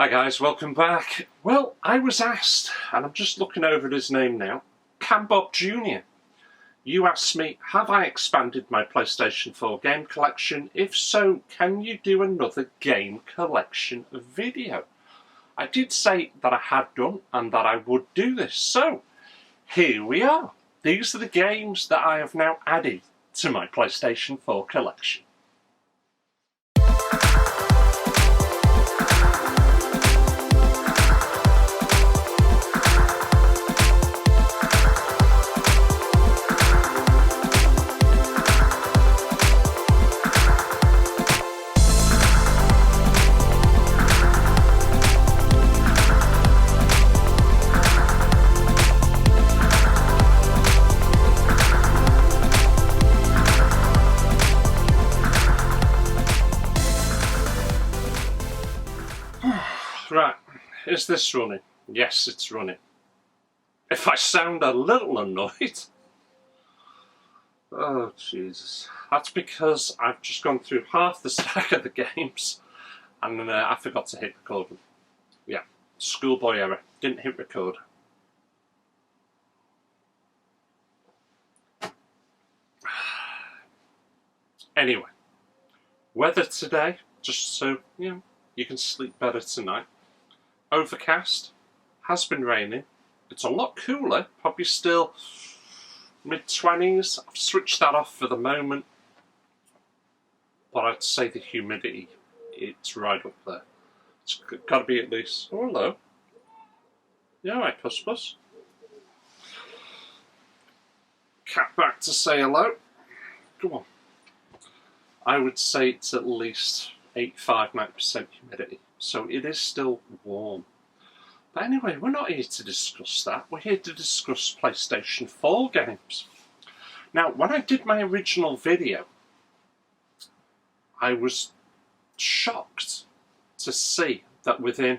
Hi guys, welcome back. Well, I was asked, and I'm just looking over at his name now, Cambob Jr. You asked me, have I expanded my PlayStation 4 game collection? If so, can you do another game collection video? I did say that I had done and that I would do this, so here we are. These are the games that I have now added to my PlayStation 4 collection. Right, is this running? Yes, it's running. If I sound a little annoyed, oh Jesus, that's because I've just gone through half the stack of the games and I forgot to hit record. Yeah, schoolboy error, didn't hit record. Anyway, weather today, just so you can sleep better tonight. Overcast, has been raining. It's a lot cooler, probably still mid-20s. I've switched that off for the moment, but I'd say the humidity, it's right up there. It's got to be at least, oh hello. Yeah, alright, Puss Puss. Cat back to say hello. Come on. I would say it's at least 85–90% humidity, so it is still warm. But anyway, we're not here to discuss that. We're here to discuss PlayStation 4 games. Now, when I did my original video, I was shocked to see that within,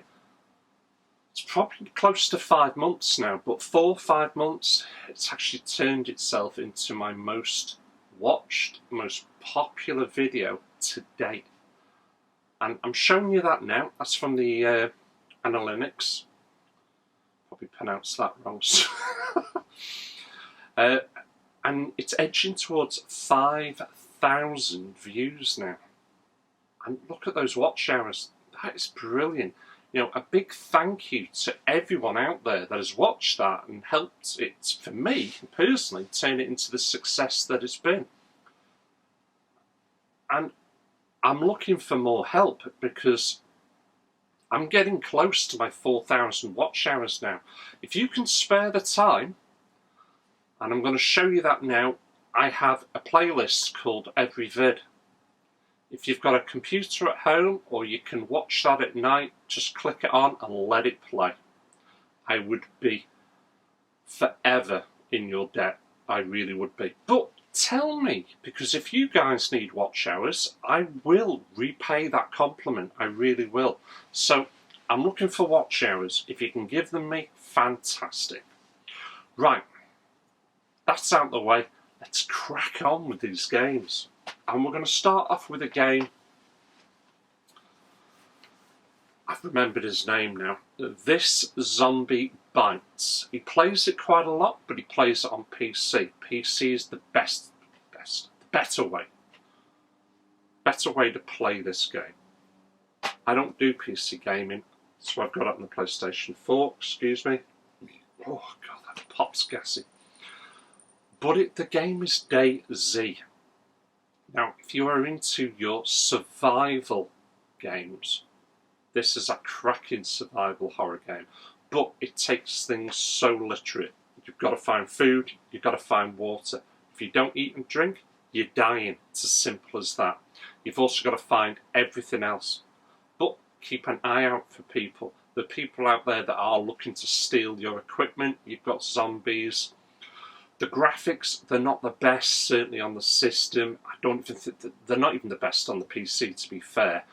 it's probably close to 5 months now, but 4 or 5 months, it's actually turned itself into my most watched, most popular video to date. And I'm showing you that now. That's from the analytics. Probably pronounced that wrong. And it's edging towards 5,000 views now. And look at those watch hours. That is brilliant. You know, a big thank you to everyone out there that has watched that and helped it, for me personally, turn it into the success that it's been. And I'm looking for more help because I'm getting close to my 4,000 watch hours now. If you can spare the time, and I'm going to show you that now, I have a playlist called Every Vid. If you've got a computer at home or you can watch that at night, just click it on and let it play. I would be forever in your debt. I really would be. But tell me, because if you guys need watch hours, I will repay that compliment. I really will. So I'm looking for watch hours. If you can give them me, fantastic. Right, that's out the way. Let's crack on with these games. And we're going to start off with a game. I've remembered his name now. This Zombie Bites. He plays it quite a lot, but he plays it on PC. PC is the better way to play this game. I don't do PC gaming, so I've got it on the PlayStation 4, excuse me. Oh god, that pop's gassy. But the game is DayZ. Now, if you are into your survival games, this is a cracking survival horror game. But it takes things so literate. You've got to find food, you've got to find water. If you don't eat and drink, you're dying. It's as simple as that. You've also got to find everything else. But keep an eye out for people. The people out there that are looking to steal your equipment. You've got zombies. The graphics, they're not the best, certainly on the system. I don't even think that they're not even the best on the PC, to be fair.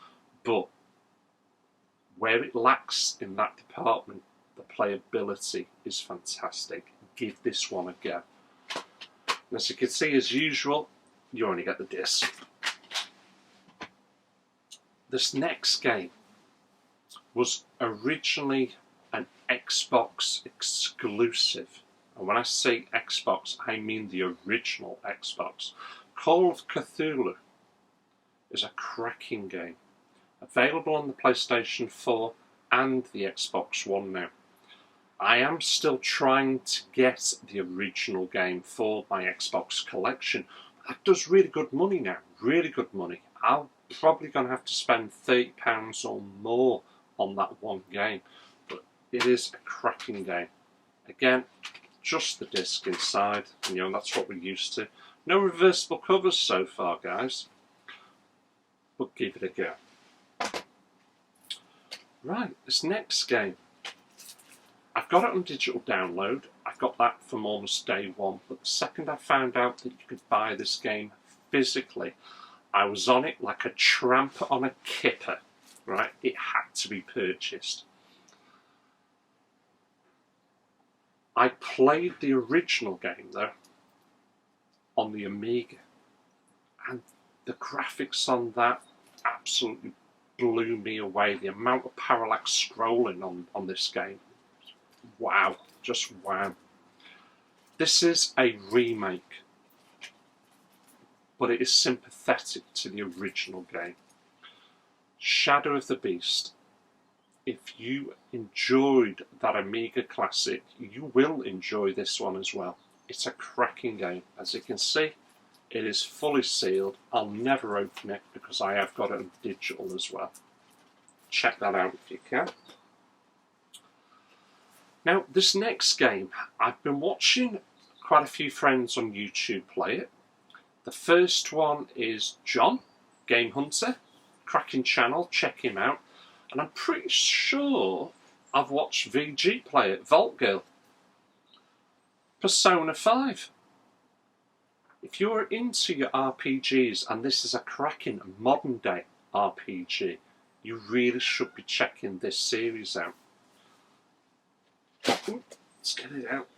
But where it lacks in that department, the playability is fantastic. Give this one a go. And as you can see, as usual, you only get the disc. This next game was originally an Xbox exclusive. And when I say Xbox, I mean the original Xbox. Call of Cthulhu is a cracking game. Available on the PlayStation 4 and the Xbox One now. I am still trying to get the original game for my Xbox collection. That does really good money now, really good money. I'm probably going to have to spend £30 or more on that one game. But it is a cracking game. Again, just the disc inside, and that's what we're used to. No reversible covers so far, guys. But give it a go. Right, this next game. I've got it on digital download. I got that from almost day one. But the second I found out that you could buy this game physically, I was on it like a tramp on a kipper. Right, it had to be purchased. I played the original game though on the Amiga, and the graphics on that absolutely blew me away. The amount of parallax scrolling on this game, wow, just wow. This is a remake, but it is sympathetic to the original game. Shadow of the Beast. If you enjoyed that Amiga classic, you will enjoy this one as well. It's a cracking game. As you can see, it is fully sealed. I'll never open it because I have got it on digital as well. Check that out if you can. Now, this next game, I've been watching quite a few friends on YouTube play it. The first one is John, Game Hunter, cracking channel, check him out. And I'm pretty sure I've watched VG play it, Vault Girl. Persona 5. If you're into your RPGs, and this is a cracking modern day RPG, you really should be checking this series out. Let's get it out.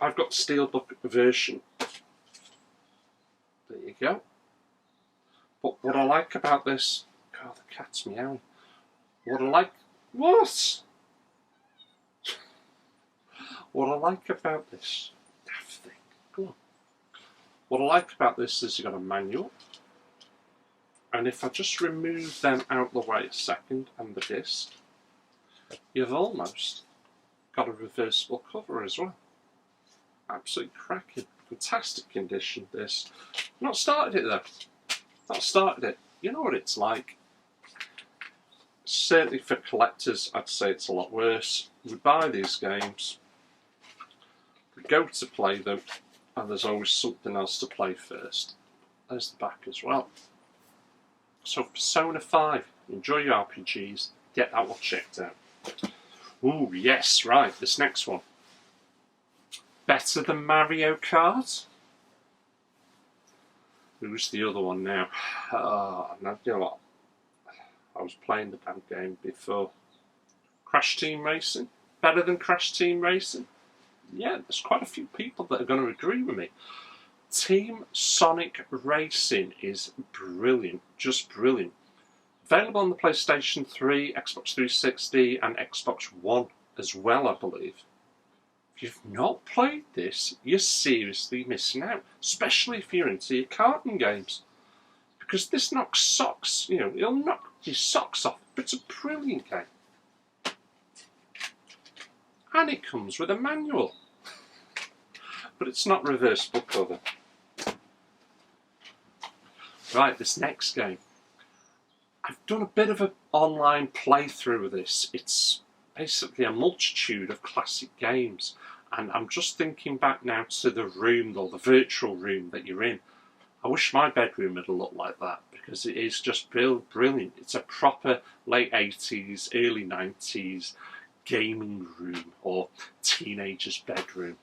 I've got the Steelbook version. There you go. But what I like about this... God, the cat's meowing. What I like... What? What I like about this... Daft thing. Go on. What I like about this is you've got a manual. And if I just remove them out the way a second, and the disc, you've almost got a reversible cover as well. Absolutely cracking. Fantastic condition, this. Not started it though. Not started it. You know what it's like. Certainly for collectors, I'd say it's a lot worse. We buy these games, we go to play them, and there's always something else to play first. There's the back as well. So Persona 5, enjoy your RPGs, get that one checked out. Ooh, yes, right, this next one. Better than Mario Kart? Who's the other one now? Now, you know what? I was playing the damn game before. Crash Team Racing? Better than Crash Team Racing? Yeah, there's quite a few people that are going to agree with me. Team Sonic Racing is brilliant, just brilliant. Available on the PlayStation 3, Xbox 360 and Xbox One as well, I believe. If you've not played this, you're seriously missing out, especially if you're into your karting games. Because this knocks socks, it'll knock your socks off, but it's a brilliant game. And it comes with a manual. But it's not reversible cover. Right, this next game. I've done a bit of an online playthrough of this. It's basically a multitude of classic games. And I'm just thinking back now to the room, or the virtual room that you're in. I wish my bedroom had looked like that, because it is just brilliant. It's a proper late 80s, early 90s gaming room, or teenager's bedroom.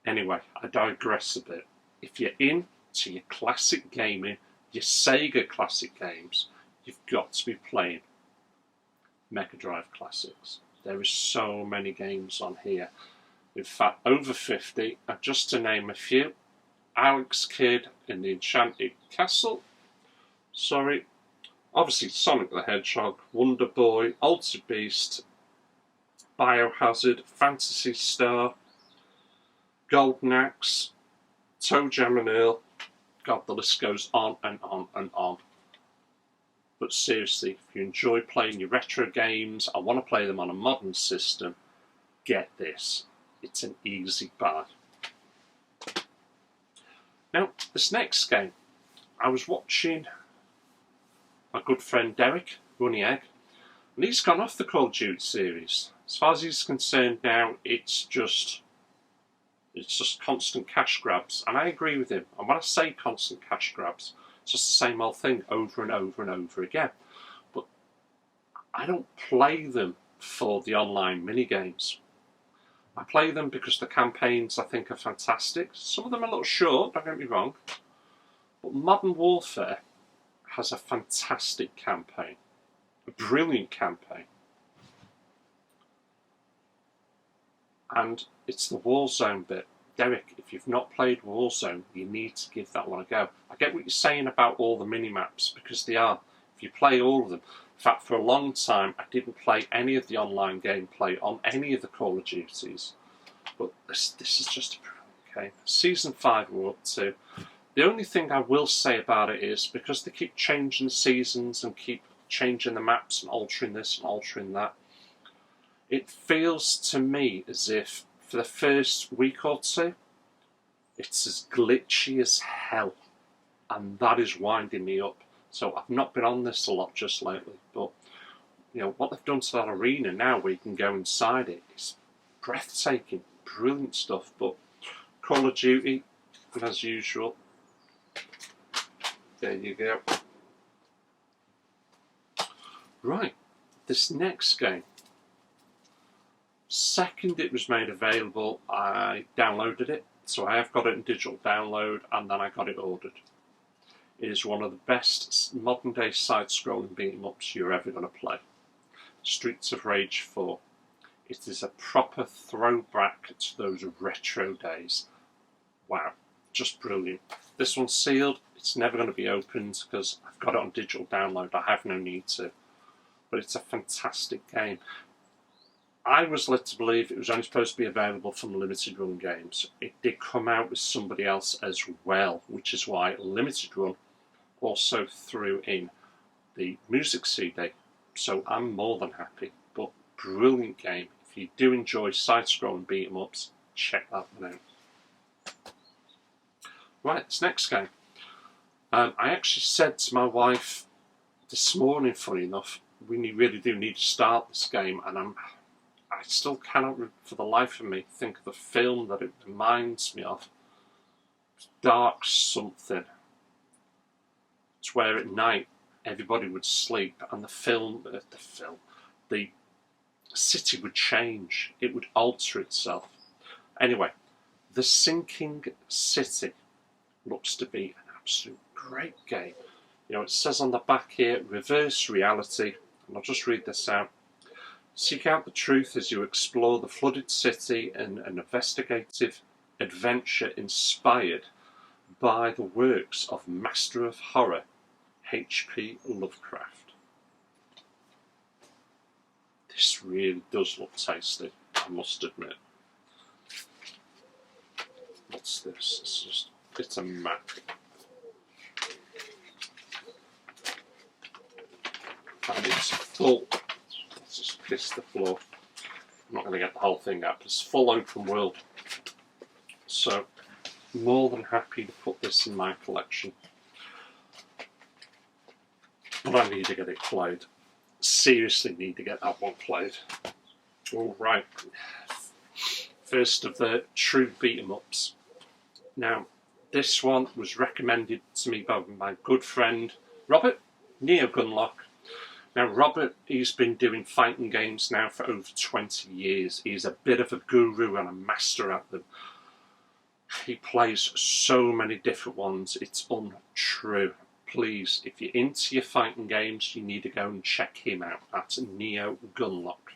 Anyway, I digress a bit. If you're into your classic gaming, your Sega classic games, you've got to be playing Mega Drive classics. There is so many games on here. In fact, over 50, and just to name a few: Alex Kidd in the Enchanted Castle. Sorry. Obviously Sonic the Hedgehog, Wonder Boy, Altered Beast, Biohazard, Phantasy Star, Golden Axe, Toe Jam and Earl. God, the list goes on and on and on. But seriously, if you enjoy playing your retro games and want to play them on a modern system, get this. It's an easy buy. Now, this next game, I was watching my good friend Derek, Runny Egg, and he's gone off the Call of Duty series. As far as he's concerned now, it's just constant cash grabs. And I agree with him. And when I say constant cash grabs, it's just the same old thing over and over and over again. But I don't play them for the online mini-games. I play them because the campaigns I think are fantastic. Some of them are a little short, don't get me wrong. But Modern Warfare has a fantastic campaign. A brilliant campaign. And it's the Warzone bit. Derek, if you've not played Warzone, you need to give that one a go. I get what you're saying about all the mini-maps, because they are. If you play all of them. In fact, for a long time, I didn't play any of the online gameplay on any of the Call of Duties. But this is just a brilliant game. Season 5 we're up to. The only thing I will say about it is, because they keep changing the seasons and keep changing the maps and altering this and altering that, it feels to me as if for the first week or two, it's as glitchy as hell. And that is winding me up. So I've not been on this a lot just lately. But, you know, what they've done to that arena now where you can go inside it is breathtaking. Brilliant stuff. But Call of Duty, as usual, there you go. Right, this next game. Second it was made available, I downloaded it. So I have got it in digital download and then I got it ordered. It is one of the best modern day side-scrolling beat-em-ups you're ever going to play. Streets of Rage 4. It is a proper throwback to those retro days. Wow, just brilliant. This one's sealed. It's never going to be opened because I've got it on digital download. I have no need to. But it's a fantastic game. I was led to believe it was only supposed to be available from Limited Run Games. It did come out with somebody else as well, which is why Limited Run also threw in the music CD. So I'm more than happy. But brilliant game. If you do enjoy side-scrolling beat-em-ups, check that one out. Right, this next game. I actually said to my wife this morning, funny enough, we really do need to start this game, and I still cannot, for the life of me, think of the film that it reminds me of. It's Dark something. It's where at night everybody would sleep, and the city would change. It would alter itself. Anyway, The Sinking City looks to be an absolute great game. You know, it says on the back here, reverse reality, and I'll just read this out. Seek out the truth as you explore the flooded city in an investigative adventure inspired by the works of Master of Horror, H.P. Lovecraft. This really does look tasty, I must admit. What's this? It's a map. And it's full. Let's just kiss the floor. I'm not going to get the whole thing up. It's full open world. So, more than happy to put this in my collection. But I need to get it played. Seriously need to get that one played. Alright. First of the true beat-em-ups. Now, this one was recommended to me by my good friend Robert, Neo Gunlock. Now Robert, he's been doing fighting games now for over 20 years. He's a bit of a guru and a master at them. He plays so many different ones, it's untrue. Please, if you're into your fighting games, you need to go and check him out. That's Neo Gunlock.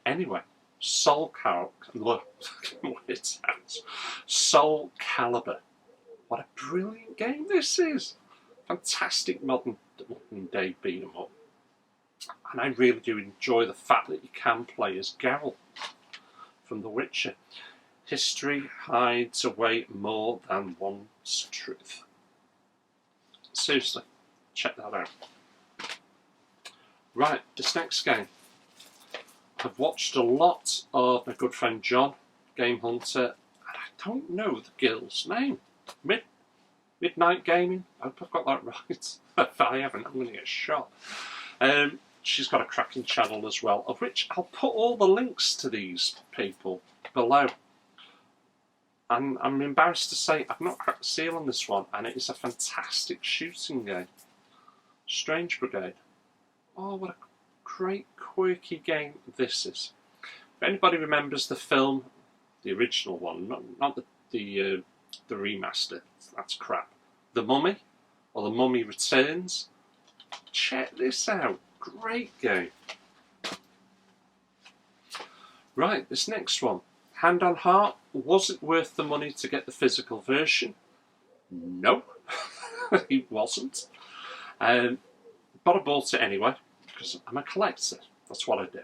Anyway, Soulcalibur. What a brilliant game this is. fantastic modern day beat 'em up. And I really do enjoy the fact that you can play as Geralt from The Witcher. History hides away more than one's truth. Seriously, check that out. Right, this next game. I've watched a lot of my good friend John, Game Hunter, and I don't know the girl's name. Midnight Gaming? I hope I've got that right. If I haven't, I'm going to get shot. She's got a cracking channel as well, of which I'll put all the links to these people below. And I'm embarrassed to say I've not cracked the seal on this one, and it is a fantastic shooting game. Strange Brigade. Oh, what a great, quirky game this is. If anybody remembers the film, the original one, not the remaster, that's crap. The Mummy, or The Mummy Returns. Check this out. Great game. Right, this next one. Hand on heart, was it worth the money to get the physical version? No, it wasn't. But I bought it anyway, because I'm a collector. That's what I do.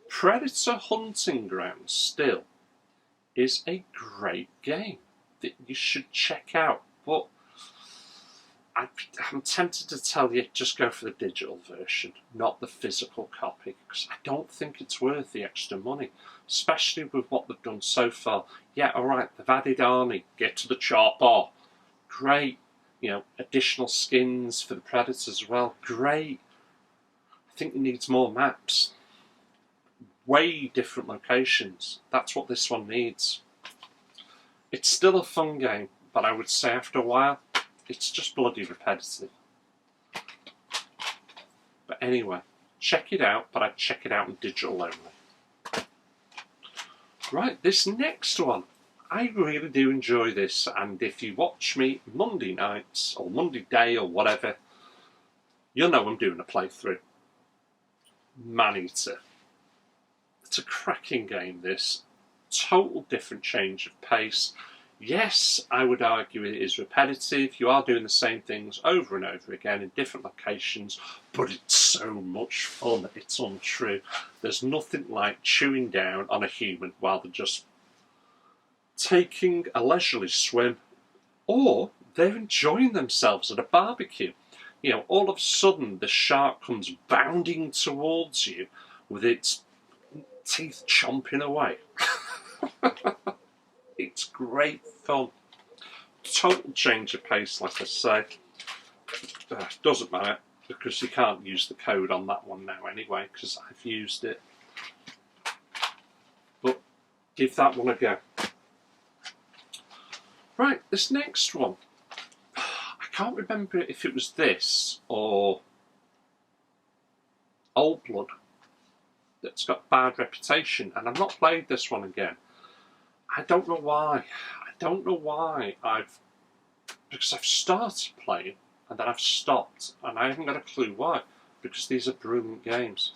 Predator Hunting Grounds still is a great game that you should check out. But I'm tempted to tell you, just go for the digital version, not the physical copy, because I don't think it's worth the extra money, especially with what they've done so far. Yeah, alright, they've added army, get to the chopper, great, you know, additional skins for the Predators as well, great. I think it needs more maps, way different locations, that's what this one needs. It's still a fun game, but I would say after a while, it's just bloody repetitive. But anyway, check it out, but I'd check it out in digital only. Right, this next one. I really do enjoy this, and if you watch me Monday nights, or Monday day, or whatever, you'll know I'm doing a playthrough. Maneater. It's a cracking game, this. Total different change of pace. Yes, I would argue it is repetitive. You are doing the same things over and over again in different locations, but it's so much fun, it's untrue. There's nothing like chewing down on a human while they're just taking a leisurely swim, or they're enjoying themselves at a barbecue. You know, all of a sudden the shark comes bounding towards you with its teeth chomping away. It's great fun. Total change of pace, like I say. Doesn't matter, because you can't use the code on that one now anyway, because I've used it. But give that one a go. Right, this next one. I can't remember if it was this or Old Blood that's got bad reputation, and I've not played this one again. I don't know why. I don't know why because I've started playing and then I've stopped, and I haven't got a clue why, because these are brilliant games.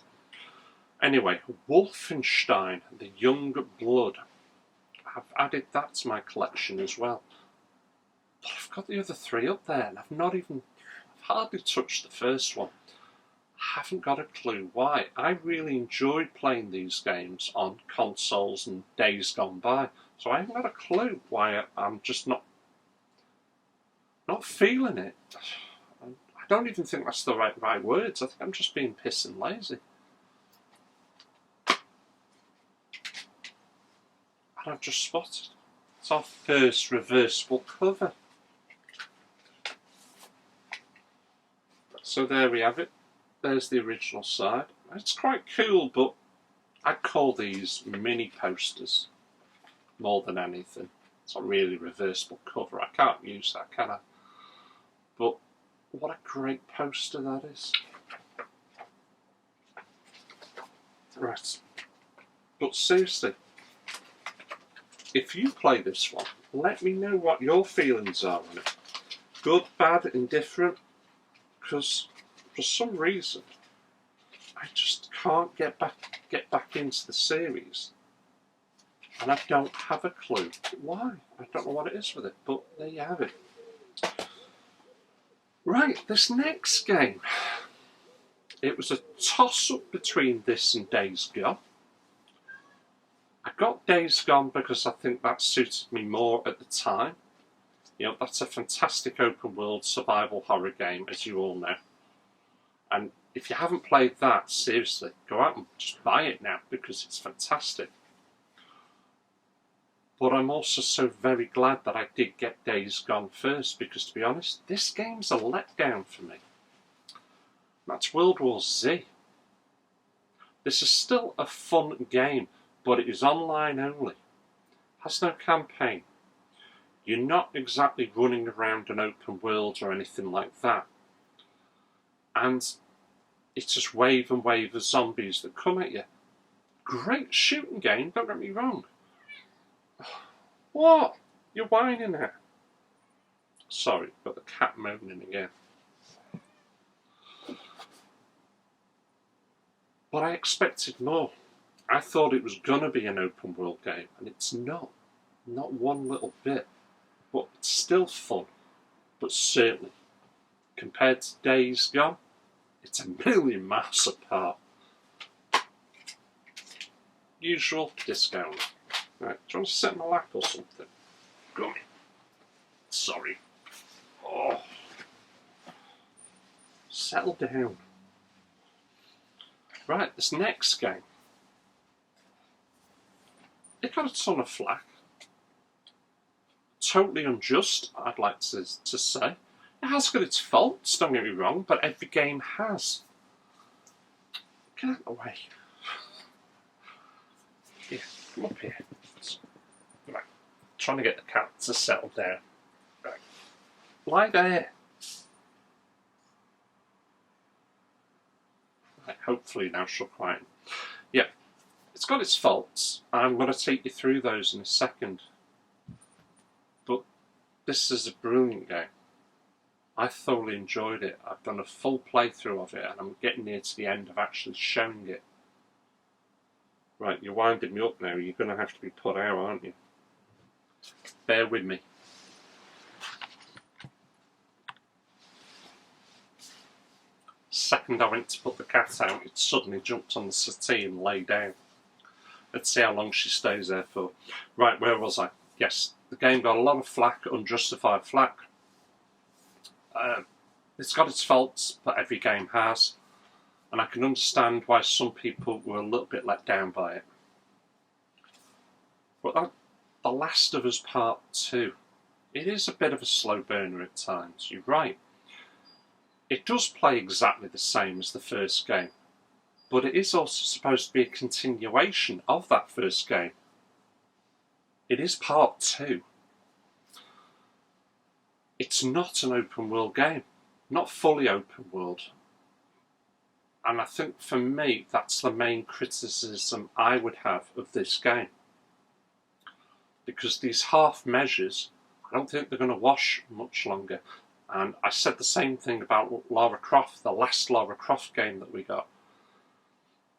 Anyway, Wolfenstein, The Young Blood. I've added that to my collection as well. But I've got the other three up there, and I've hardly touched the first one. Haven't got a clue why. I really enjoyed playing these games on consoles and days gone by, so I haven't got a clue why I'm just not feeling it. I don't even think that's the right words. I think I'm just being pissing lazy. And I've just spotted. It's our first reversible cover. So there we have it. There's the original side. It's quite cool, but I'd call these mini posters more than anything. It's not really a reversible cover. I can't use that, can I? But what a great poster that is. Right. But seriously, if you play this one, let me know what your feelings are on it. Good, bad, indifferent, because for some reason I just can't get back into the series, and I don't have a clue why. I don't know what it is with it, but there you have it. Right, this next game. It was a toss-up between this and Days Gone. I got Days Gone because I think that suited me more at the time. You know, that's a fantastic open world survival horror game, as you all know. And if you haven't played that, seriously, go out and just buy it now because it's fantastic. But I'm also so very glad that I did get Days Gone first because, to be honest, this game's a letdown for me. That's World War Z. This is still a fun game, but it is online only. Has no campaign. You're not exactly running around an open world or anything like that. And it's just wave and wave of zombies that come at you. Great shooting game, don't get me wrong. What? You're whining at? Sorry, got the cat moaning again. But I expected more. I thought it was going to be an open world game, and it's not. Not one little bit. But it's still fun. But certainly, compared to Days Gone, it's a million miles apart. Usual discount. Right, do you want to sit in my lap or something? Gummy. Sorry. Oh. Settle down. Right, this next game. It got a ton of flack. Totally unjust, I'd like to say. It has got its faults, don't get me wrong, but every game has. Get out of the way. Here, come up here. Right, trying to get the cat to settle down. Right, lie there. Right, hopefully now she'll quieten. Yeah, it's got its faults. I'm going to take you through those in a second. But this is a brilliant game. I thoroughly enjoyed it. I've done a full playthrough of it and I'm getting near to the end of actually showing it. Right, you're winding me up now. You're going to have to be put out, aren't you? Bear with me. Second I went to put the cat out, it suddenly jumped on the settee and lay down. Let's see how long she stays there for. Right, where was I? Yes, the game got a lot of flack, unjustified flack. It's got its faults, but every game has. And I can understand why some people were a little bit let down by it. But The Last of Us Part 2, it is a bit of a slow burner at times, you're right. It does play exactly the same as the first game, but it is also supposed to be a continuation of that first game. It is Part 2. It's not an open world game, not fully open world. And I think for me, that's the main criticism I would have of this game. Because these half measures, I don't think they're going to wash much longer. And I said the same thing about Lara Croft, the last Lara Croft game that we got.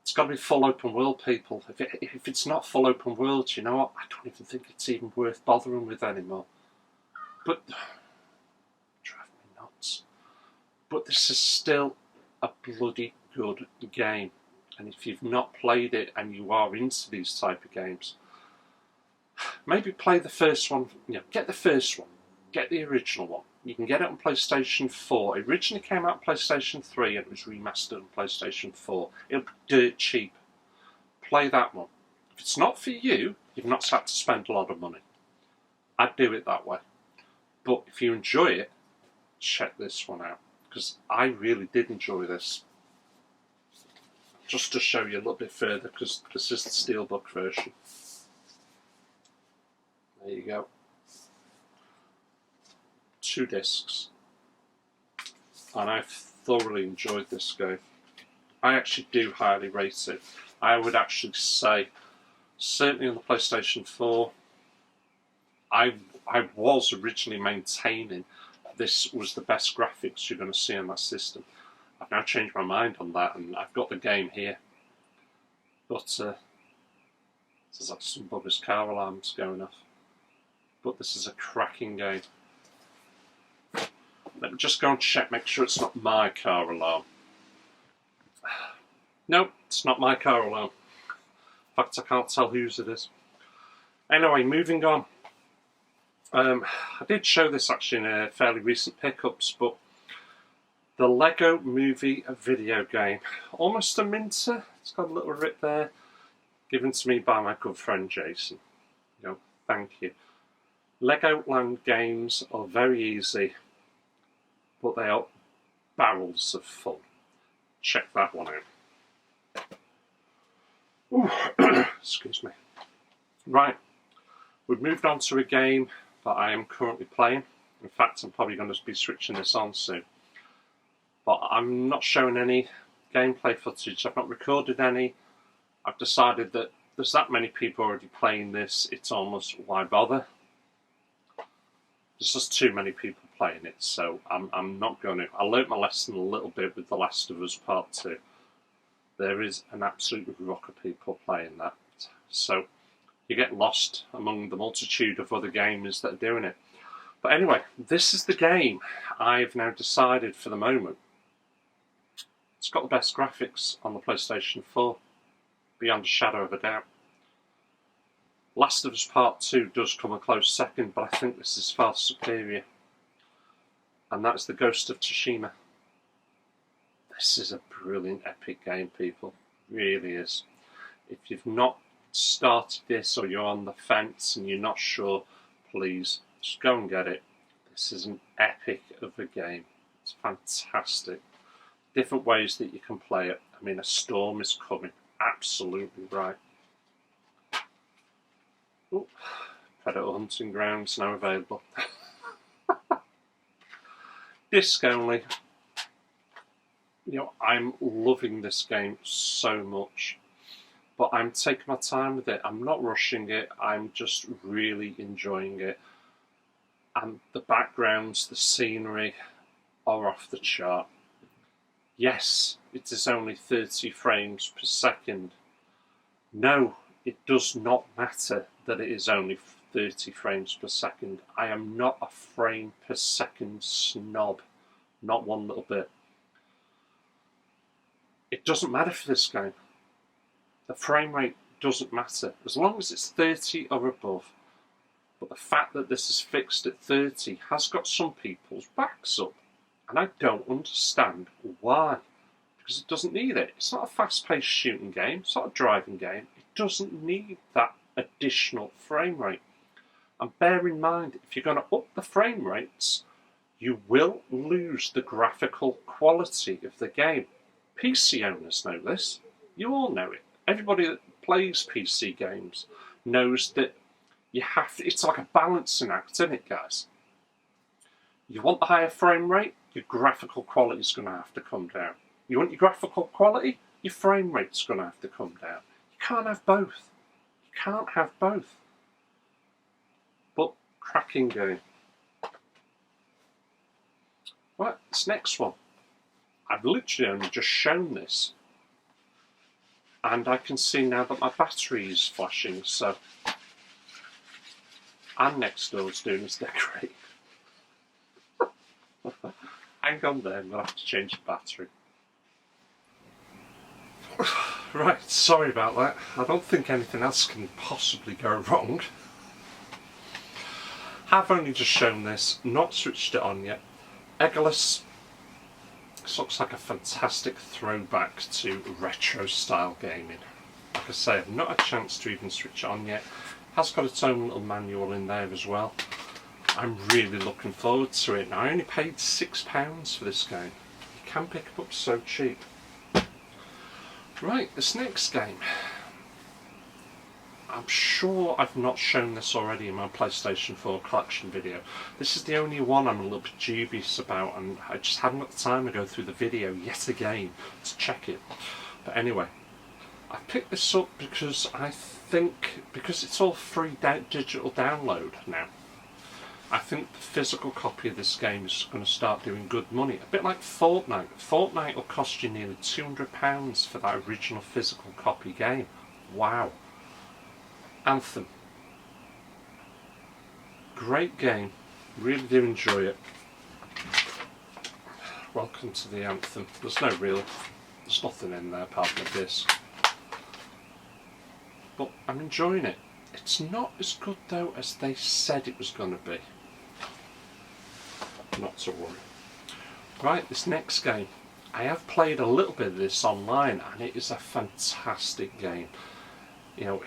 It's got to be full open world, people. If it's not full open world, you know what? I don't even think it's even worth bothering with anymore. But drive me nuts. But this is still a bloody good game. And if you've not played it and you are into these type of games, maybe play the first one. You know, get the first one. Get the original one. You can get it on PlayStation 4. It originally came out on PlayStation 3 and it was remastered on PlayStation 4. It'll be dirt cheap. Play that one. If it's not for you, you've not had to spend a lot of money. I'd do it that way. But if you enjoy it, check this one out. Because I really did enjoy this. Just to show you a little bit further, because this is the Steelbook version. There you go. 2 discs, and I've thoroughly enjoyed this game. I actually do highly rate it. I would actually say, certainly on the PlayStation 4, I was originally maintaining this was the best graphics you're going to see on that system. I've now changed my mind on that, and I've got the game here. But there's like some bugger's car alarms going off. But this is a cracking game. Let me just go and check, make sure it's not my car alarm. No, it's not my car alarm. In fact, I can't tell whose it is. Anyway, moving on. I did show this actually in a fairly recent pickups, but the Lego Movie video game. Almost a minter. It's got a little rip there. Given to me by my good friend Jason. You know, thank you. Legoland games are very easy, but they are barrels of fun. Check that one out. Ooh, excuse me. Right, we've moved on to a game that I am currently playing. In fact, I'm probably going to be switching this on soon. But I'm not showing any gameplay footage. I've not recorded any. I've decided that there's that many people already playing this, it's almost why bother. There's just too many people playing it, so I'm not going to. I learnt my lesson a little bit with The Last of Us Part 2. There is an absolute rock of people playing that. So you get lost among the multitude of other gamers that are doing it. But anyway, this is the game I've now decided for the moment. It's got the best graphics on the PlayStation 4, beyond a shadow of a doubt. Last of Us Part 2 does come a close second, but I think this is far superior. And that's the Ghost of Tsushima. This is a brilliant, epic game, people. It really is. If you've not started this or you're on the fence and you're not sure, please just go and get it. This is an epic of a game. It's fantastic. Different ways that you can play it. I mean, a storm is coming. Absolutely right. Ooh, Predator Hunting Grounds now available. Disc only. You know, I'm loving this game so much. But I'm taking my time with it. I'm not rushing it. I'm just really enjoying it. And the backgrounds, the scenery are off the chart. Yes, it is only 30 frames per second. No, it does not matter that it is only 30 frames per second. I am not a frame per second snob. Not one little bit. It doesn't matter for this game. The frame rate doesn't matter. As long as it's 30 or above. But the fact that this is fixed at 30 has got some people's backs up. And I don't understand why. Because it doesn't need it. It's not a fast-paced shooting game. It's not a driving game. It doesn't need that additional frame rate. And bear in mind, if you're going to up the frame rates, you will lose the graphical quality of the game. PC owners know this. You all know it. Everybody that plays PC games knows that you have to, it's like a balancing act, isn't it, guys? You want the higher frame rate, your graphical quality is going to have to come down. You want your graphical quality, your frame rate's going to have to come down. You can't have both. You can't have both. But cracking game. Right, this next one. I've literally only just shown this. And I can see now that my battery is flashing, so... And next door's doing is decorate. Hang on there, I'm going to have to change the battery. Right, sorry about that. I don't think anything else can possibly go wrong. Have only just shown this, not switched it on yet. Eggless. This looks like a fantastic throwback to retro style gaming. Like I say, I've not had a chance to even switch it on yet. Has got its own little manual in there as well. I'm really looking forward to it. Now, I only paid £6 for this game. You can pick it up so cheap. Right, this next game. I'm sure I've not shown this already in my PlayStation 4 collection video. This is the only one I'm a little bit dubious about, and I just haven't got the time to go through the video yet again to check it. But anyway, I picked this up because I think, because it's all free digital download now, I think the physical copy of this game is going to start doing good money. A bit like Fortnite. Fortnite will cost you nearly £200 for that original physical copy game. Wow. Anthem. Great game. Really do enjoy it. welcome to the Anthem. There's nothing in there apart from a disc. But I'm enjoying it. It's not as good though as they said it was going to be. Not to worry. Right, this next game. I have played a little bit of this online and it is a fantastic game. You know,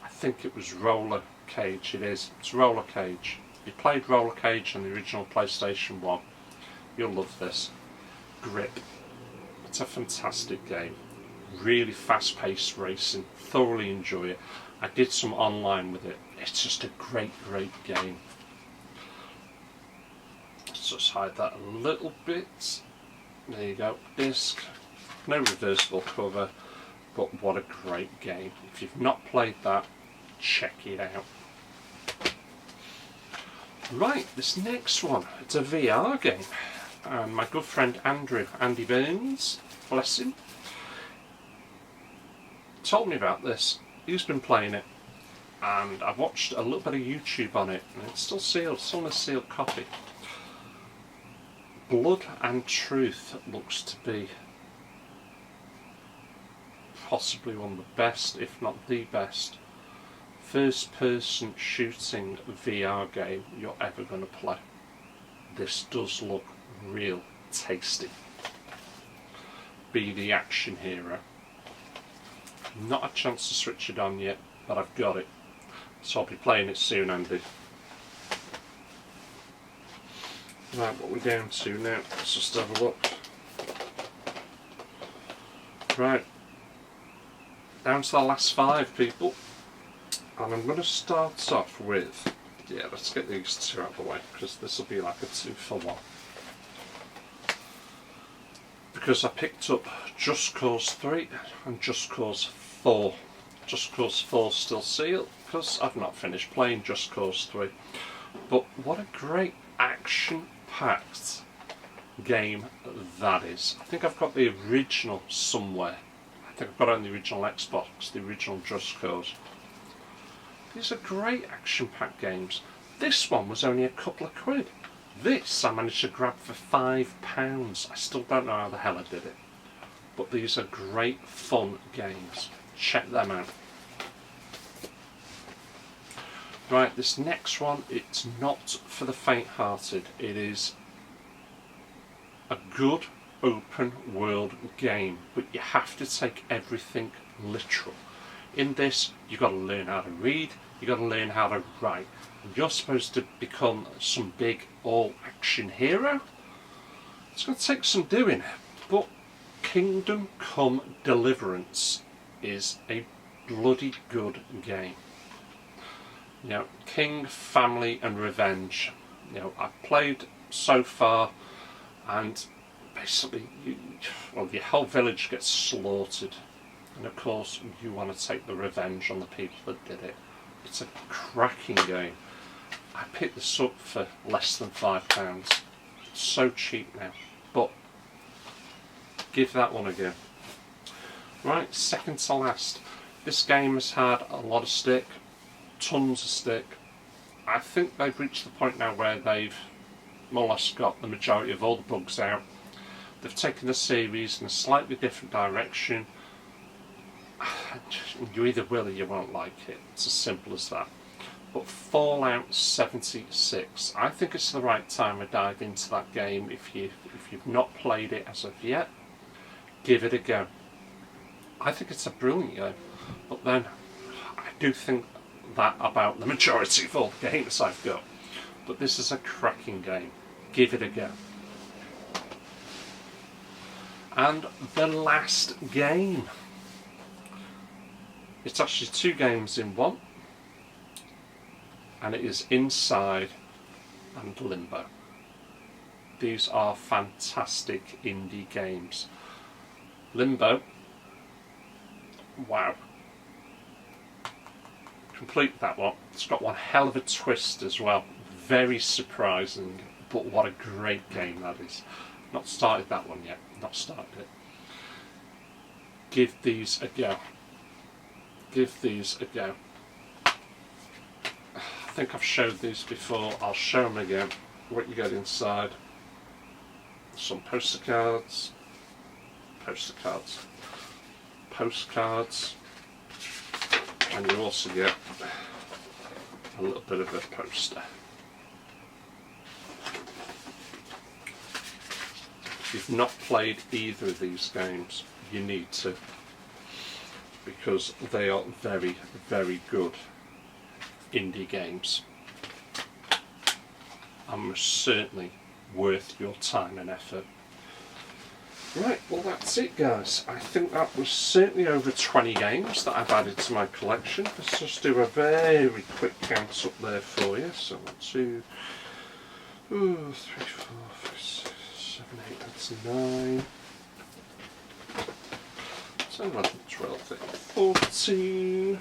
I think it was Roller Cage. It's Roller Cage. If you played Roller Cage on the original PlayStation 1, you'll love this. Grip. It's a fantastic game. Really fast-paced racing. Thoroughly enjoy it. I did some online with it. It's just a great game. Let's just hide that a little bit. There you go. Disc. No reversible cover. But what a great game. If you've not played that, check it out. Right, this next one. It's a VR game. And my good friend Andy Burns, bless him, told me about this. He's been playing it. And I've watched a little bit of YouTube on it, and it's still sealed, still in a sealed copy. Blood and Truth looks to be possibly one of the best, if not the best, first-person shooting VR game you're ever going to play. This does look real tasty. Be the action hero. Not a chance to switch it on yet, but I've got it. So I'll be playing it soon, Andy. Right, what we're down to now, let's just have a look. Right, down to the last 5, people. And I'm going to start off with, let's get these 2 out of the way, because this will be like a 2 for 1. Because I picked up Just Cause 3 and Just Cause 4. Just Cause 4 still sealed, because I've not finished playing Just Cause 3. But what a great action-packed game that is. I think I've got the original somewhere. I think I've got it on the original Xbox, the original Just Cause. These are great action-packed games. This one was only a couple of quid. This I managed to grab for £5. I still don't know how the hell I did it. But these are great fun games. Check them out. Right, this next one, it's not for the faint-hearted. It is a good open world game, but you have to take everything literal. In this, you've got to learn how to read, you've got to learn how to write. And you're supposed to become some big all-action hero. It's going to take some doing, but Kingdom Come Deliverance is a bloody good game. You know, King, Family and Revenge. You know, I've played so far, and basically, your whole village gets slaughtered. And of course, you want to take the revenge on the people that did it. It's a cracking game. I picked this up for less than £5. It's so cheap now. But give that one a go. Right, second to last. This game has had a lot of stick. Tons of stick. I think they've reached the point now where they've more or less got the majority of all the bugs out. They've taken the series in a slightly different direction. You either will or you won't like it. It's as simple as that. But Fallout 76, I think it's the right time to dive into that game. If you've not played it as of yet, give it a go. I think it's a brilliant game, but then I do think that about the majority of all the games I've got. But this is a cracking game. Give it a go. And the last game. It's actually 2 games in one. And it is Inside and Limbo. These are fantastic indie games. Limbo, wow. Complete that one. It's got one hell of a twist as well. Very surprising, but what a great game that is. Not started that one yet. Not started it. Give these a go. Give these a go. I think I've showed these before. I'll show them again. what you get inside. Some postcards, and you also get a little bit of a poster. If you've not played either of these games, you need to, because they are very, very good indie games, and most certainly worth your time and effort. Right, well that's it guys. I think that was certainly over 20 games that I've added to my collection. Let's just do a very quick count up there for you. So 1, 2, 3, 4, 5, 6, 7, 8, that's 9, 10, 11, 12, 13, 14,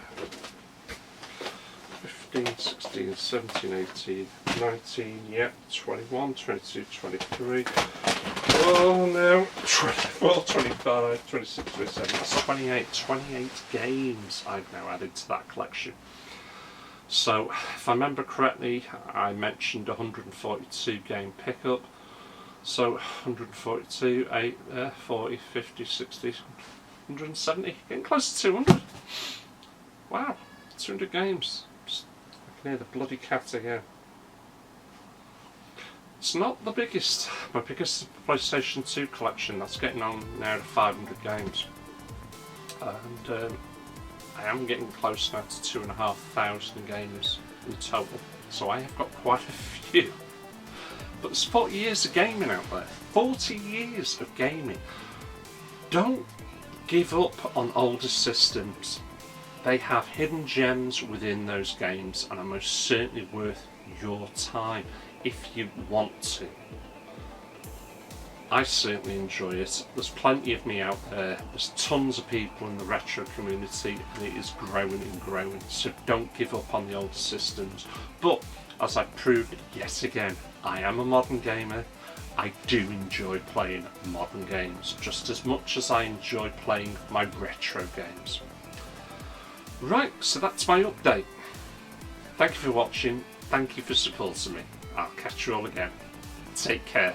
15, 16, 17, 18, 19, yeah, 21, 22, 23, oh no, 24, 25, 26, 27, that's 28 games I've now added to that collection. So, if I remember correctly, I mentioned 142 game pickup, so 142, 8, 40, 50, 60, 170, getting close to 200. Wow, 200 games. I can hear the bloody cat again. It's not the biggest. My biggest PlayStation 2 collection, that's getting on now to 500 games. And I am getting close now to 2,500 games in total. So I have got quite a few. But there's 40 years of gaming out there. 40 years of gaming. Don't give up on older systems. They have hidden gems within those games and are most certainly worth your time if you want to. I certainly enjoy it. There's plenty of me out there. There's tons of people in the retro community and it is growing and growing. So don't give up on the older systems. But as I've proved yet again, I am a modern gamer. I do enjoy playing modern games just as much as I enjoy playing my retro games. Right, so that's my update. Thank you for watching. Thank you for supporting me. I'll catch you all again. Take care.